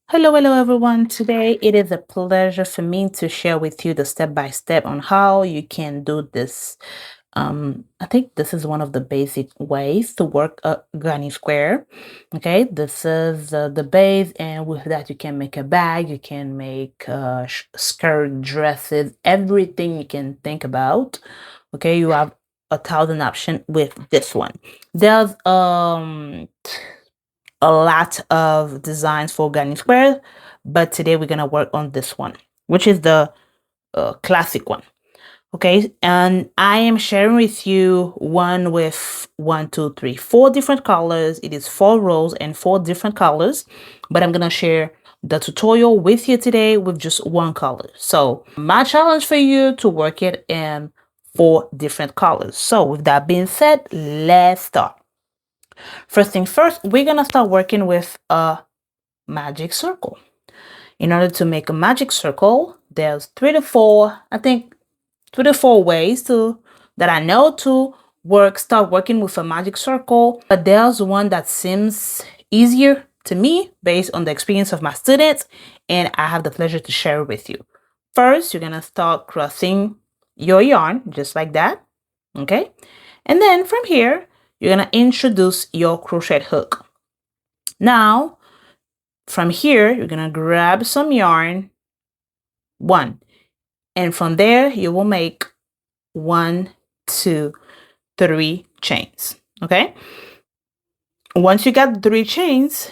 Hello everyone. Today it is a pleasure for me to share with you the step-by-step on how you can do this. I think this is one of the basic ways to work a granny square. Okay, this is the base, and with that you can make a bag, you can make skirt, dresses, everything you can think about. Okay, you have 1,000 options with this one. There's a lot of designs for garden squares, but today we're gonna work on this one, which is the classic one. Okay, and I am sharing with you one with one, two, three, four different colors. It is 4 rows and 4 different colors, but I'm gonna share the tutorial with you today with just one color. So my challenge for you to work it in 4 different colors. So with that being said, let's start. First thing first, we're gonna start working with a magic circle. In order to make a magic circle, there's 3 to 4, I think 3 to 4 ways to that I know to start working with a magic circle, but there's one that seems easier to me based on the experience of my students, and I have the pleasure to share it with you. First, you're gonna start crossing your yarn just like that, okay? And then from here, you're gonna introduce your crochet hook. Now, from here, you're gonna grab some yarn, one, and from there you will make 1, 2, 3 chains. Okay. Once you got 3 chains,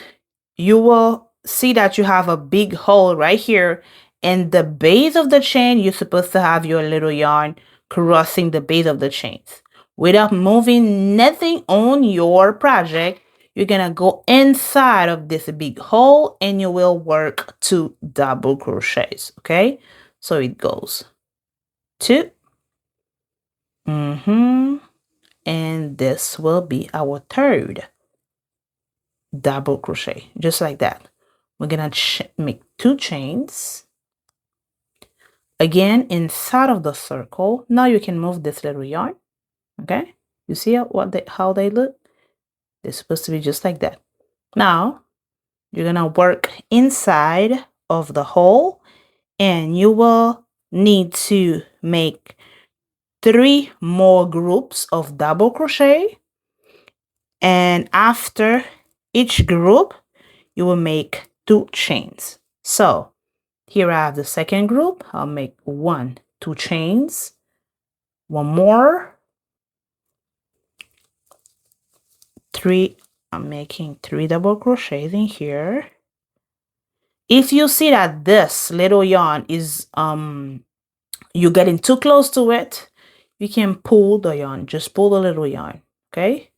you will see that you have a big hole right here. And the base of the chain, you're supposed to have your little yarn crossing the base of the chains. Without moving nothing on your project, you're gonna go inside of this big hole and you will work 2 double crochets. Okay, so it goes 2, and this will be our 3rd double crochet, just like that. We're gonna make 2 chains again inside of the circle. Now you can move this little yarn. Okay, you see how they look? They're supposed to be just like that. Now you're gonna work inside of the hole, and you will need to make 3 more groups of double crochet, and after each group you will make 2 chains. So here I have the second group. I'll make 1, 2 chains, 1 more, 3. I'm making 3 double crochets in here. If you see that this little yarn is you're getting too close to it, you can pull the yarn. Just pull the little yarn, okay?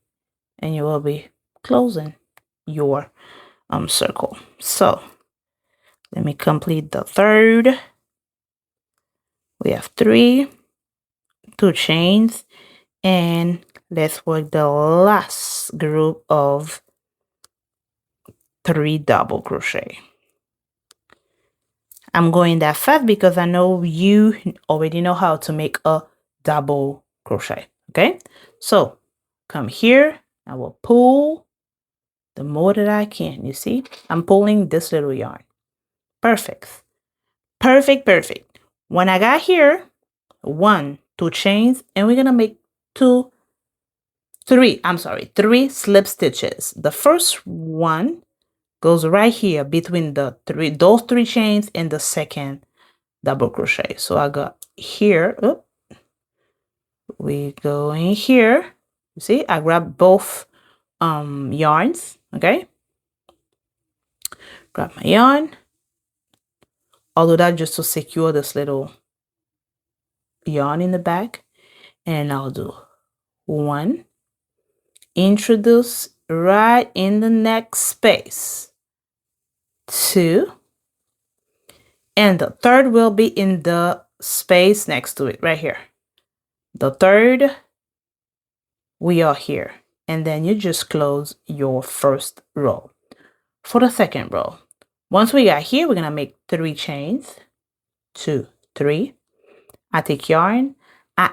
And you will be closing your circle. So let me complete the 3rd. We have 3, 2 chains, and let's work the last group of 3 double crochet. I'm going that fast because I know you already know how to make a double crochet. Okay, so come here. I will pull the more that I can. You see, I'm pulling this little yarn. Perfect. Perfect. When I got here, 1, 2 chains, and we're gonna make 3 slip stitches. The first one goes right here between those 3 chains and the second double crochet. So I got here. We go in here. You see, I grab both yarns. Okay, grab my yarn. I'll do that just to secure this little yarn in the back, and I'll do 1, introduce right in the next space, 2, and the 3rd will be in the space next to it right here. The 3rd, we are here, and then you just close your first row. For the second row, once we got here, we're gonna make 3 chains, 2, 3. I take yarn, I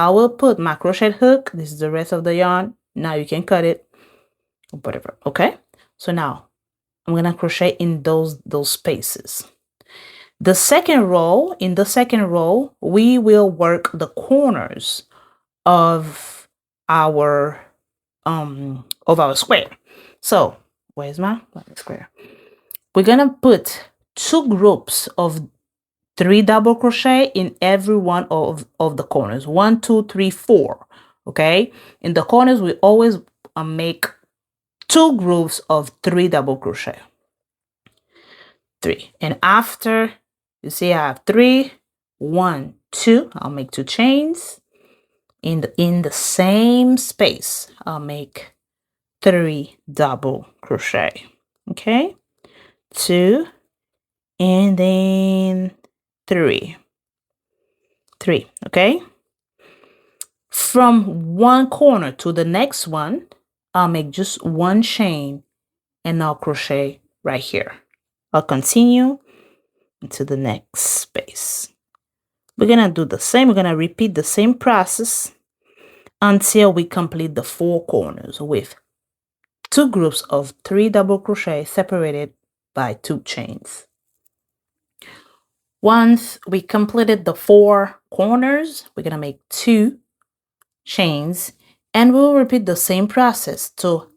will put my crochet hook. This is the rest of the yarn. Now you can cut it, whatever. Okay, so now I'm gonna crochet in those spaces. The second row, in the second row, we will work the corners of our square. So where's my square? We're gonna put 2 groups of 3 double crochet in every one of the corners. 1, 2, 3, 4. Okay, in the corners we always make 2 groups of 3 double crochet. 3, and after you see I have 3, 1, 2, I'll make 2 chains in the same space. I'll make 3 double crochet. Okay, 2, and then 3. Okay, from one corner to the next one, I'll make just 1 chain and I'll crochet right here. I'll continue into the next space. We're gonna do the same. We're gonna repeat the same process until we complete the 4 corners with 2 groups of 3 double crochet separated by 2 chains. Once we completed the 4 corners, we're gonna make 2 chains, and we'll repeat the same process to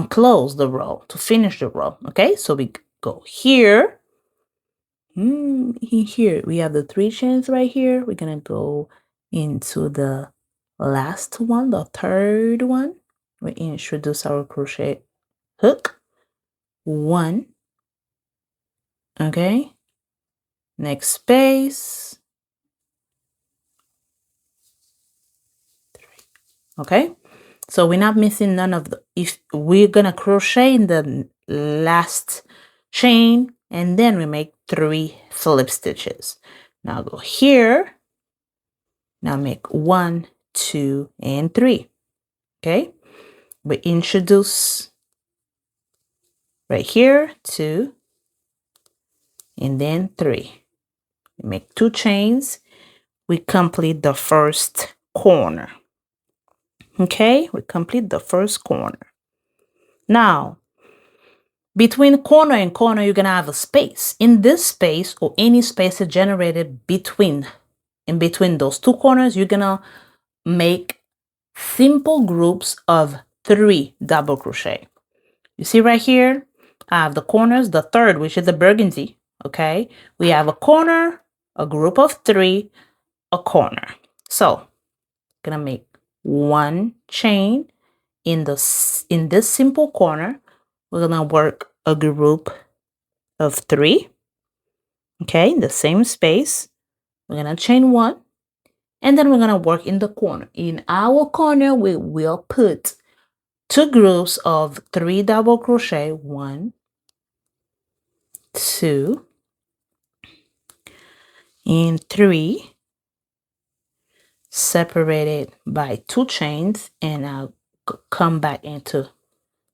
close the row, to finish the row. Okay, so we go here. Here we have the 3 chains right here. We're gonna go into the last one, the third one. We introduce our crochet hook. 1. Okay, next space. 3. Okay, so we're not missing none of the, if we're gonna crochet in the last chain, and then we make 3 slip stitches. Now go here. Now make 1, 2, and 3. Okay, we introduce right here 2, and then 3. We make 2 chains. We complete the first corner. Okay, we complete the first corner. Now, between corner and corner, you're gonna have a space. In this space, or any space generated in between those 2 corners, you're gonna make simple groups of 3 double crochet. You see right here, I have the corners, the third, which is the burgundy. Okay, we have a corner, a group of 3, a corner. So, gonna make 1 chain in this simple corner. We're gonna work a group of 3. Okay, in the same space. We're gonna chain 1, and then we're gonna work in the corner. In our corner, we will put 2 groups of 3 double crochet. 1, 2, and 3, separated by 2 chains, and I'll come back into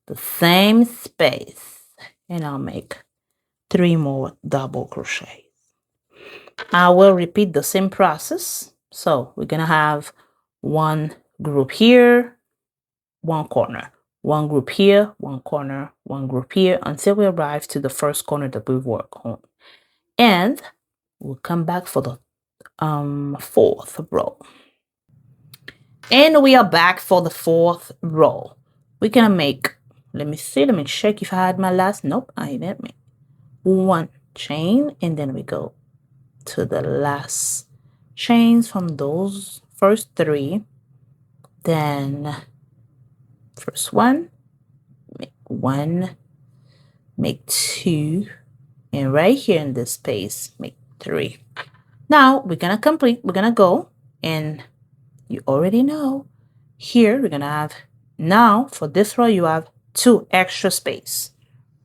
the same space, and I'll make 3 more double crochets. I will repeat the same process. So we're gonna have 1 group here, 1 corner, 1 group here, 1 corner, 1 group here, until we arrive to the first corner that we work on. And we'll come back for the 4th row. And we are back for the 4th row. We're gonna make, let me check if I had my last, nope, I didn't make 1 chain, and then we go to the last chains from those first 3. Then first 1, make 1, make 2, and right here in this space, make 3. Now we're gonna go, and you already know, here we're gonna have, now for this row you have 2 extra space.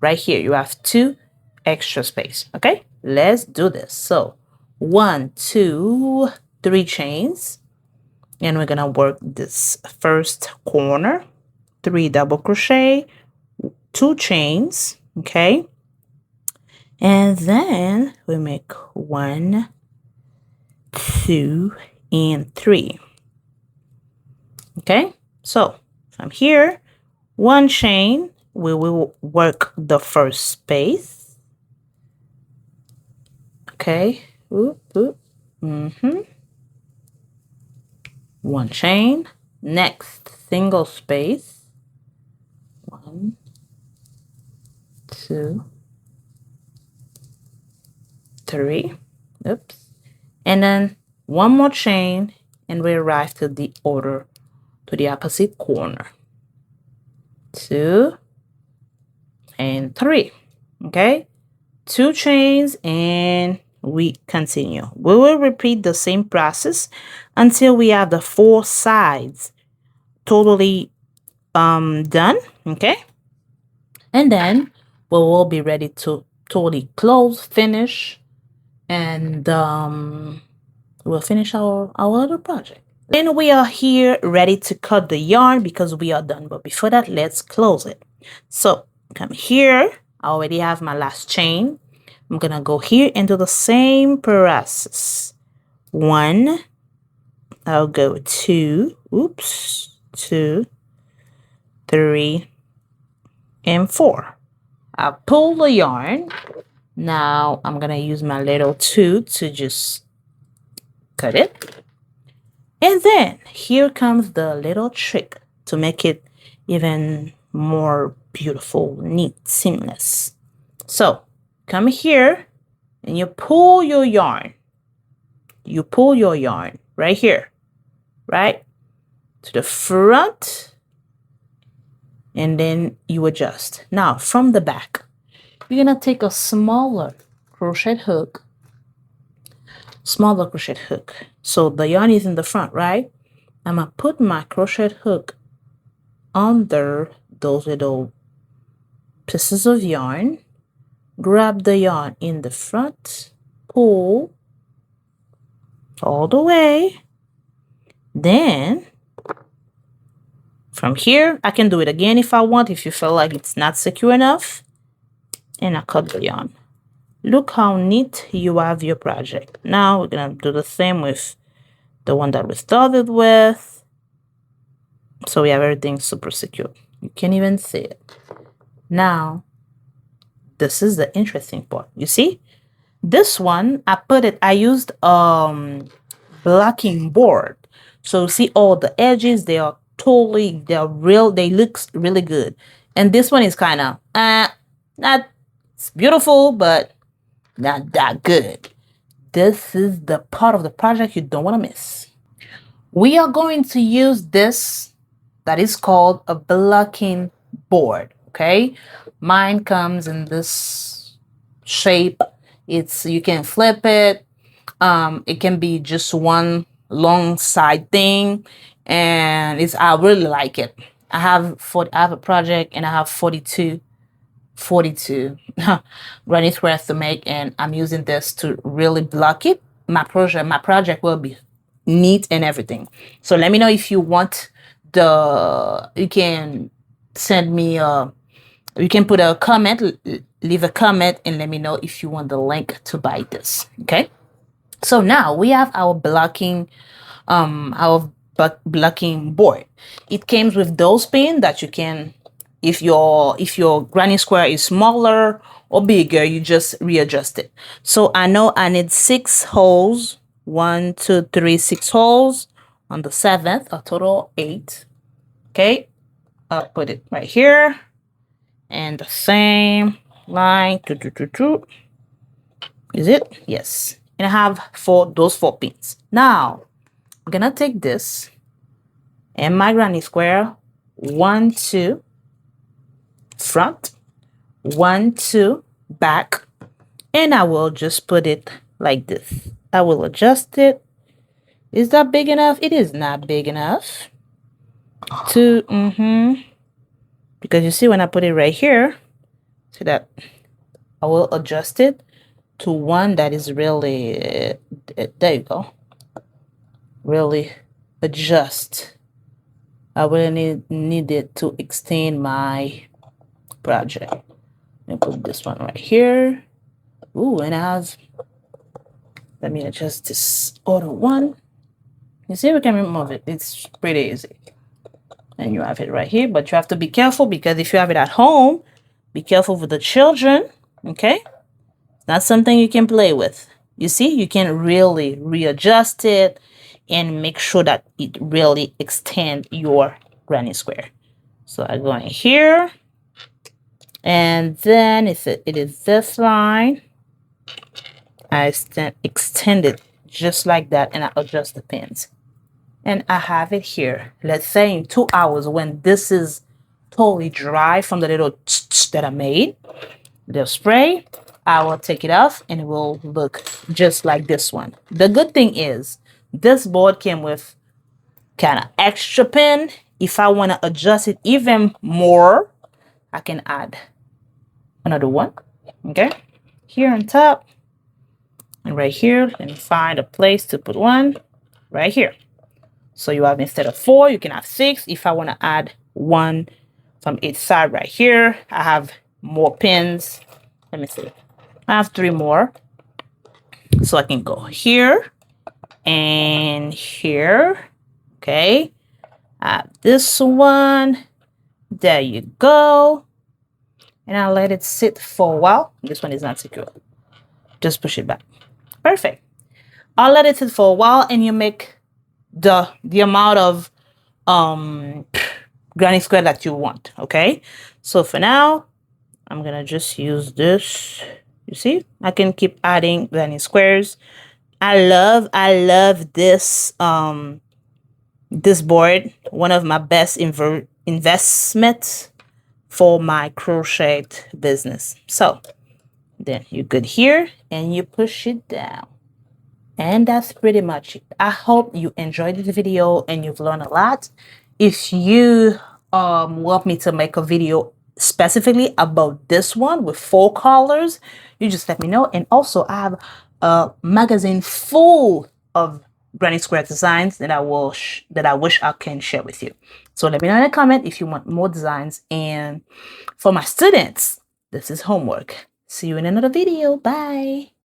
Right here you have 2 extra space. Okay, let's do this. So 1, 2, 3 chains, and we're gonna work this first corner, 3 double crochet, 2 chains. Okay, and then we make 1, 2, and 3. Okay, so from here, 1 chain, we will work the first space. Okay. Oop, oop. One chain. Next, single space. 1, 2, 3. Oops. And then one more chain, and we arrive to the opposite corner. 2 and 3. Okay. 2 chains, and we continue. We will repeat the same process until we have the 4 sides totally done. Okay. And then we will be ready to totally close, finish, and we'll finish our little project. Then we are here ready to cut the yarn because we are done. But before that, let's close it. So come here. I already have my last chain. I'm gonna go here and do the same process. 1, I'll go 2, oops, 2, 3, and 4. I'll pull the yarn. Now I'm gonna use my little tool to just cut it. And then here comes the little trick to make it even more beautiful, neat, seamless. So come here and you pull your yarn. You pull your yarn right here, right to the front, and then you adjust. Now from the back, you're gonna take a smaller crochet hook. So the yarn is in the front, right? I'm gonna put my crochet hook under those little pieces of yarn, grab the yarn in the front, pull all the way. Then from here, I can do it again if I want, if you feel like it's not secure enough, and I cut the yarn. Look how neat you have your project. Now we're gonna do the same with the one that we started with. So we have everything super secure. You can't even see it. Now, this is the interesting part. You see? This one, I used blocking board. So see all the edges, they look really good. And this one is kind of, not, it's beautiful, but not that good. This is the part of the project you don't want to miss. We are going to use this that is called a blocking board. Okay, mine comes in this shape. You can flip it. It can be just one long side thing, and I really like it. I have a project, and I have 42 granny squares to make, and I'm using this to really block it. My project will be neat and everything. So let me know if you want you can send me you can put a comment, leave a comment, and let me know if you want the link to buy this. Okay, so now we have our blocking board. It comes with those pins that you can, if your granny square is smaller or bigger, you just readjust it. So I know I need 6 holes. 1, 2, 3, 6 holes. On the 7th, a total 8. Okay, I'll put it right here, and the same line. Is it? Yes. And I have those 4 pins. Now I'm gonna take this and my granny square, 1, 2 front, 1, 2 back, and I will just put it like this. I will adjust it. Is that big enough? It is not big enough. Because you see when I put it right here, so that I will adjust it to one that is really, there you go. Really adjust. I really need it to extend my project. Let me put this one right here. Ooh, and let me adjust this other one. You see, we can remove it. It's pretty easy. And you have it right here, but you have to be careful because if you have it at home, be careful with the children, okay? Not something you can play with. You see, you can really readjust it and make sure that it really extend your granny square. So I go in here, and then if it is this line, I extend it just like that, and I adjust the pins. And I have it here. Let's say in 2 hours when this is totally dry from the little that I made, the spray, I will take it off and it will look just like this one. The good thing is this board came with kind of extra pin. If I want to adjust it even more, I can add another one. Okay, here on top and right here. Let me find a place to put one right here. So you have, instead of 4, you can have 6. If I want to add one from each side right here, I have more pins. Let me see. I have 3 more. So I can go here and here. Okay. This one. There you go. And I'll let it sit for a while. This one is not secure. Just push it back. Perfect. I'll let it sit for a while and you make the amount of granny square that you want. Okay. So for now, I'm gonna just use this. You see, I can keep adding granny squares. I love this this board. One of my best investments for my crochet business. So then you're good here and you push it down. And that's pretty much it. I hope you enjoyed this video and you've learned a lot. If you want me to make a video specifically about this one with 4 colors, you just let me know. And also I have a magazine full of granny square designs that I wish I can share with you. So let me know in a comment if you want more designs. And for my students, this is homework. See you in another video. Bye.